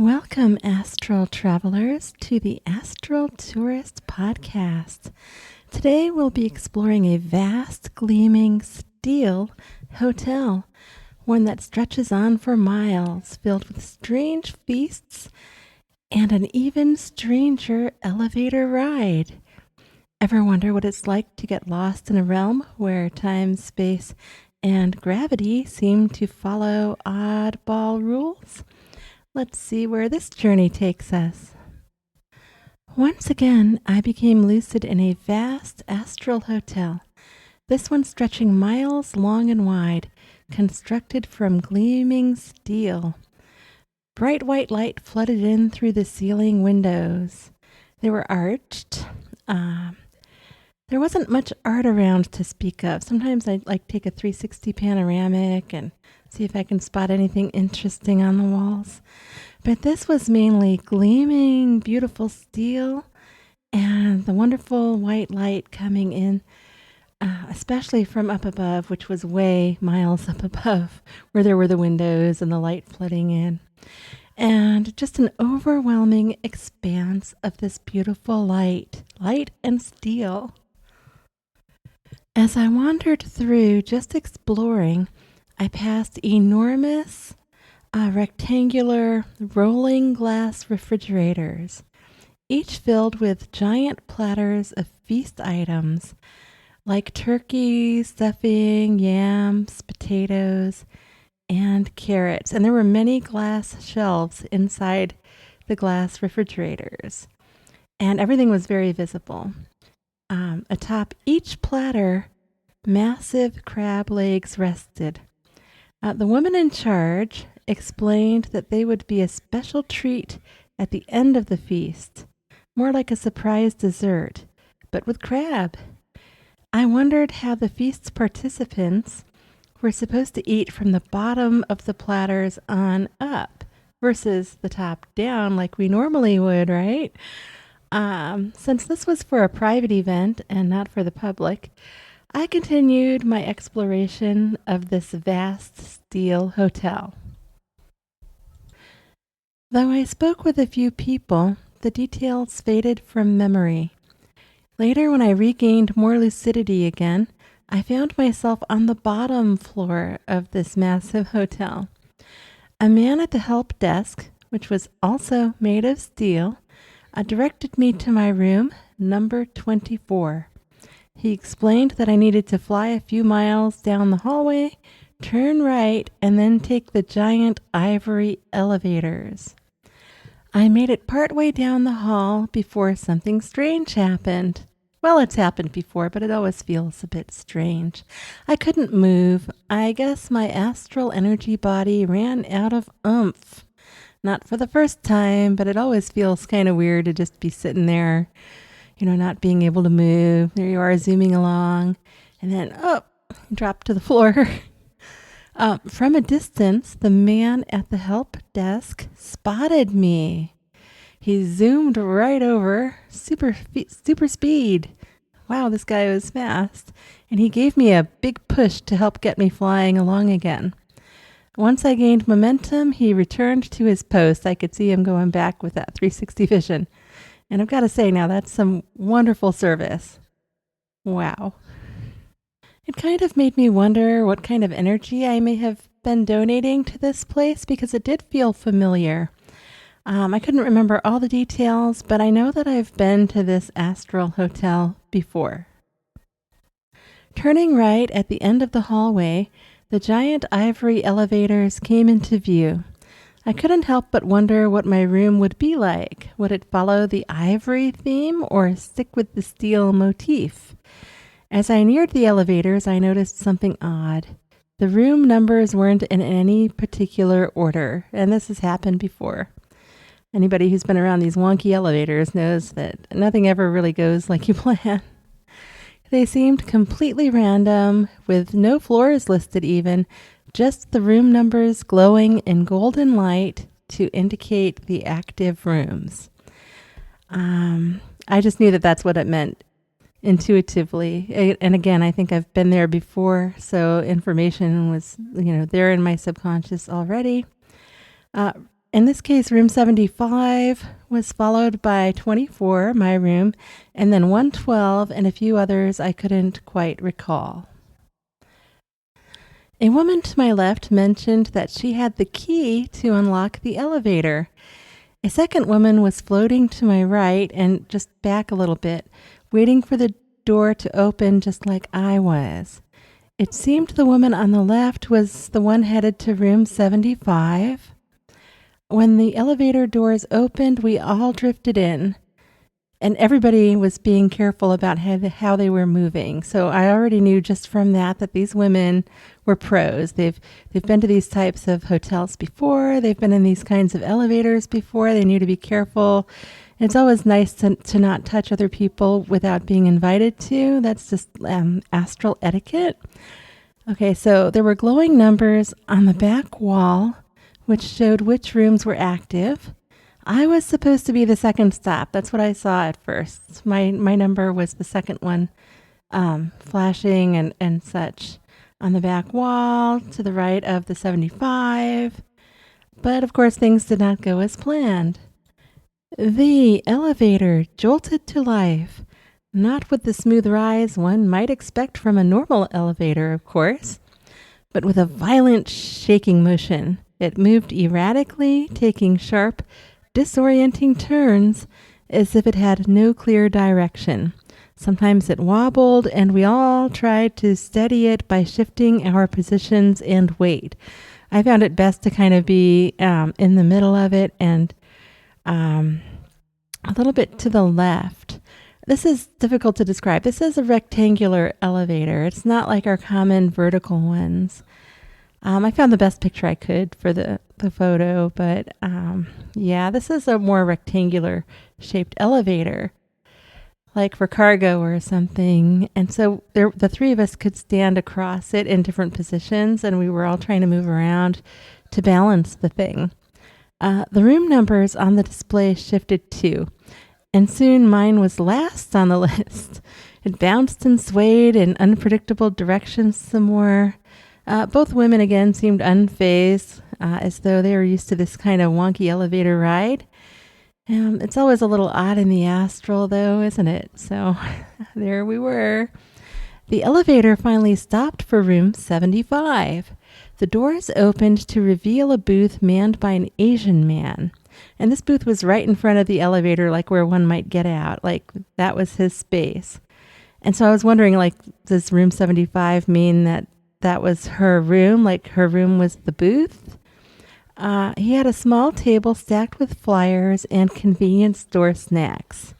Welcome, Astral Travelers, to the Astral Tourist podcast. Today we'll be exploring a vast, gleaming steel hotel, one that stretches on for miles, filled with strange feasts and an even stranger elevator ride. Ever wonder what it's like to get lost in a realm where time, space, and gravity seem to follow oddball rules? Let's see where this journey takes us. Once again, I became lucid in a vast astral hotel, this one stretching miles long and wide, constructed from gleaming steel. Bright white light flooded in through the ceiling windows. They were arched. There wasn't much art around to speak of. Sometimes I'd take a 360 panoramic and see if I can spot anything interesting on the walls. But this was mainly gleaming, beautiful steel and the wonderful white light coming in, especially from up above, which was way miles up above, where there were the windows and the light flooding in. And just an overwhelming expanse of this beautiful light and steel. As I wandered through, just exploring, I passed enormous, rectangular, rolling glass refrigerators, each filled with giant platters of feast items like turkey, stuffing, yams, potatoes, and carrots. And there were many glass shelves inside the glass refrigerators, and everything was very visible. Atop each platter, massive crab legs rested. The woman in charge explained that they would be a special treat at the end of the feast, more like a surprise dessert, but with crab. I wondered how the feast's participants were supposed to eat from the bottom of the platters on up versus the top down like we normally would, right? Since this was for a private event and not for the public, I continued my exploration of this vast steel hotel. Though I spoke with a few people, the details faded from memory. Later, when I regained more lucidity again, I found myself on the bottom floor of this massive hotel. A man at the help desk, which was also made of steel, directed me to my room, number 24. He explained that I needed to fly a few miles down the hallway, turn right, and then take the giant ivory elevators. I made it partway down the hall before something strange happened. Well, it's happened before, but it always feels a bit strange. I couldn't move. I guess my astral energy body ran out of oomph. Not for the first time, but it always feels kind of weird to just be sitting there, not being able to move. There you are zooming along, and then, drop to the floor. From a distance, the man at the help desk spotted me. He zoomed right over, super speed. Wow, this guy was fast. And he gave me a big push to help get me flying along again. Once I gained momentum, he returned to his post. I could see him going back with that 360 vision. And I've got to say now, that's some wonderful service. Wow. It kind of made me wonder what kind of energy I may have been donating to this place, because it did feel familiar. I couldn't remember all the details, but I know that I've been to this astral hotel before. Turning right at the end of the hallway, the giant ivory elevators came into view. I couldn't help but wonder what my room would be like. Would it follow the ivory theme or stick with the steel motif? As I neared the elevators, I noticed something odd. The room numbers weren't in any particular order, and this has happened before. Anybody who's been around these wonky elevators knows that nothing ever really goes like you plan. They seemed completely random, with no floors listed even, just the room numbers glowing in golden light to indicate the active rooms. I just knew that that's what it meant intuitively. And again, I think I've been there before, so information was, there in my subconscious already. In this case, room 75 was followed by 24, my room, and then 112 and a few others I couldn't quite recall. A woman to my left mentioned that she had the key to unlock the elevator. A second woman was floating to my right and just back a little bit, waiting for the door to open just like I was. It seemed the woman on the left was the one headed to room 75. When the elevator doors opened, we all drifted in, and everybody was being careful about how they were moving. So I already knew just from that these women were pros. They've been to these types of hotels before. They've been in these kinds of elevators before. They knew to be careful. It's always nice to not touch other people without being invited to. That's just astral etiquette. Okay, so there were glowing numbers on the back wall, which showed which rooms were active. I was supposed to be the second stop. That's what I saw at first. My number was the second one, flashing and such on the back wall to the right of the 75. But of course, things did not go as planned. The elevator jolted to life, not with the smooth rise one might expect from a normal elevator, of course, but with a violent shaking motion. It moved erratically, taking sharp, disorienting turns as if it had no clear direction. Sometimes it wobbled, and we all tried to steady it by shifting our positions and weight. I found it best to kind of be in the middle of it and a little bit to the left. This is difficult to describe. This is a rectangular elevator. It's not like our common vertical ones. I found the best picture I could for the photo, but yeah, this is a more rectangular shaped elevator, like for cargo or something. And so the three of us could stand across it in different positions, and we were all trying to move around to balance the thing. The room numbers on the display shifted too, and soon mine was last on the list. It bounced and swayed in unpredictable directions some more. Both women again seemed unfazed, as though they were used to this kind of wonky elevator ride. It's always a little odd in the astral, though, isn't it? So there we were. The elevator finally stopped for room 75. The doors opened to reveal a booth manned by an Asian man. And this booth was right in front of the elevator, like where one might get out. Like that was his space. And so I was wondering, like, does room 75 mean that was her room, like her room was the booth? He had a small table stacked with flyers and convenience store snacks.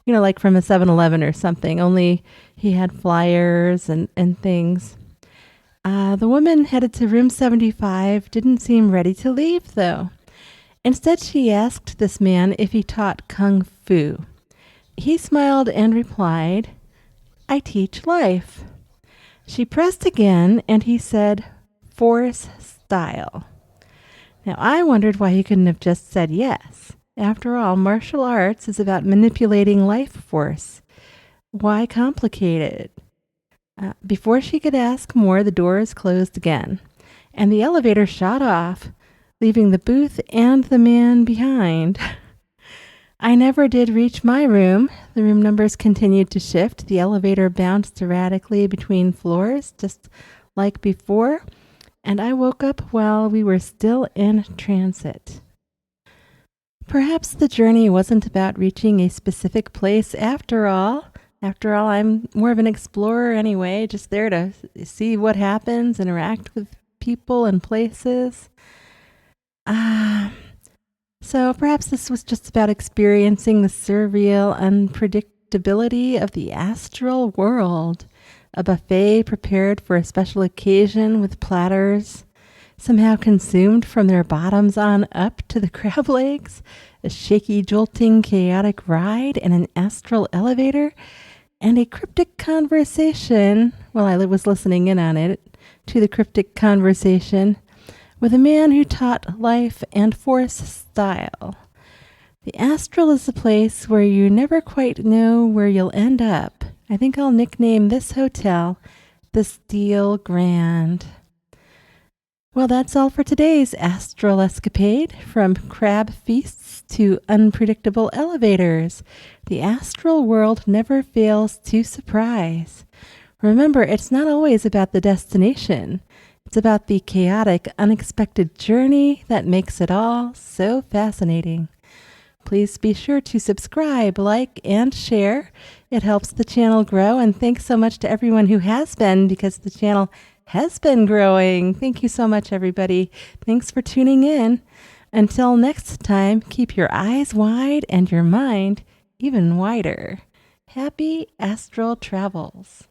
You know, like from a 7-Eleven or something, only he had flyers and things. The woman headed to room 75 didn't seem ready to leave, though. Instead, she asked this man if he taught kung fu. He smiled and replied, "I teach life." She pressed again, and he said, "Force style." Now, I wondered why he couldn't have just said yes. After all, martial arts is about manipulating life force. Why complicate it? Before she could ask more, the doors closed again, and the elevator shot off, leaving the booth and the man behind. I never did reach my room. The room numbers continued to shift. The elevator bounced erratically between floors, just like before, and I woke up while we were still in transit. Perhaps the journey wasn't about reaching a specific place after all. After all, I'm more of an explorer anyway, just there to see what happens, interact with people and places. So perhaps this was just about experiencing the surreal unpredictability of the astral world. A buffet prepared for a special occasion with platters somehow consumed from their bottoms on up to the crab legs, a shaky, jolting, chaotic ride in an astral elevator, and a cryptic conversation, while I was listening in on it, to the cryptic conversation with a man who taught life and force style. The astral is a place where you never quite know where you'll end up. I think I'll nickname this hotel the Steel Grand. Well, that's all for today's astral escapade. From crab feasts to unpredictable elevators, the astral world never fails to surprise. Remember, it's not always about the destination. It's about the chaotic, unexpected journey that makes it all so fascinating. Please be sure to subscribe, like, and share. It helps the channel grow, and thanks so much to everyone who has been, because the channel has been growing. Thank you so much, everybody. Thanks for tuning in. Until next time, keep your eyes wide and your mind even wider. Happy astral travels.